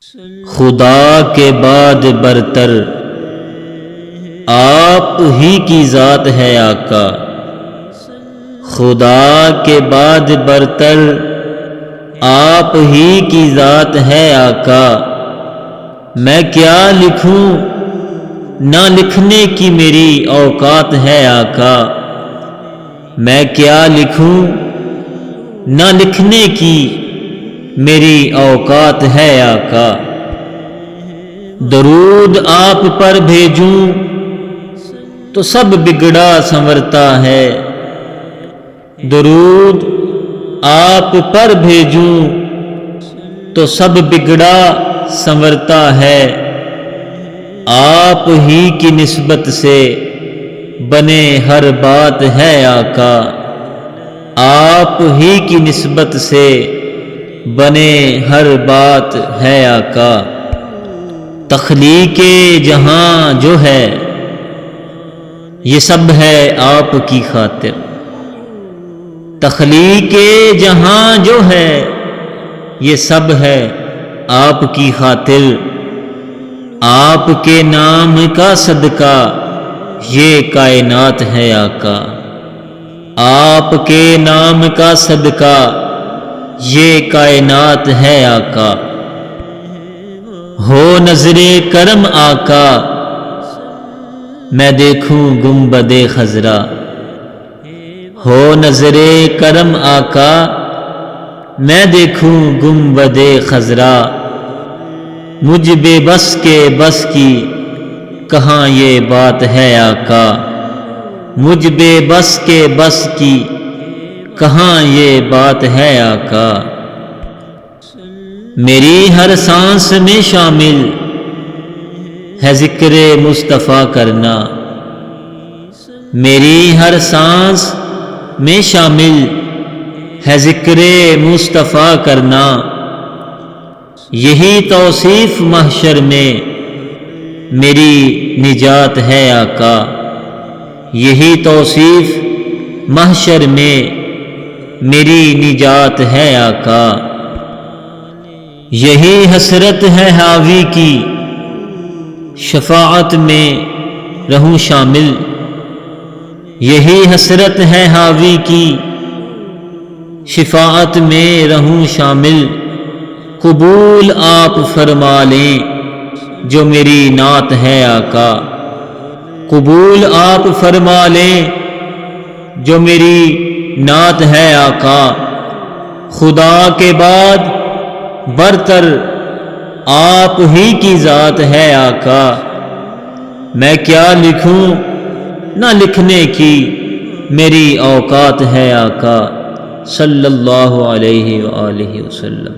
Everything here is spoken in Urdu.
خدا کے بعد برتر آپ ہی کی ذات ہے آقا، خدا کے بعد برتر آپ ہی کی ذات ہے آقا۔ میں کیا لکھوں نہ لکھنے کی میری اوقات ہے آقا، میں کیا لکھوں نہ لکھنے کی میری اوقات ہے آقا۔ درود آپ پر بھیجوں تو سب بگڑا سنورتا ہے، درود آپ پر بھیجوں تو سب بگڑا سنورتا ہے۔ آپ ہی کی نسبت سے بنے ہر بات ہے آقا، آپ ہی کی نسبت سے بنے ہر بات ہے آقا۔ تخلیق جہاں جو ہے یہ سب ہے آپ کی خاطر، تخلیق جہاں جو ہے یہ سب ہے آپ کی خاطر۔ آپ کے نام کا صدقہ یہ کائنات ہے آقا، آپ کے نام کا صدقہ یہ کائنات ہے آقا۔ ہو نظر کرم آقا میں دیکھوں گنبد خضرا، ہو نظر کرم آقا میں دیکھوں گنبد خضرا۔ مجھ بے بس کے بس کی کہاں یہ بات ہے آقا، مجھ بے بس کے بس کی کہاں یہ بات ہے آقا۔ میری ہر سانس میں شامل ہے ذکر مصطفیٰ کرنا، میری ہر سانس میں شامل ہے ذکر مصطفیٰ کرنا۔ یہی توصیف محشر میں میری نجات ہے آقا، یہی توصیف محشر میں میری نجات ہے آقا۔ یہی حسرت ہے حاوی کی شفاعت میں رہوں شامل، یہی حسرت ہے حاوی کی شفاعت میں رہوں شامل۔ قبول آپ فرما لیں جو میری نعت ہے آقا، قبول آپ فرما لیں جو میری نعت ہے آقا۔ خدا کے بعد برتر آپ ہی کی ذات ہے آقا، میں کیا لکھوں نہ لکھنے کی میری اوقات ہے آقا، صلی اللہ علیہ وآلہ وسلم۔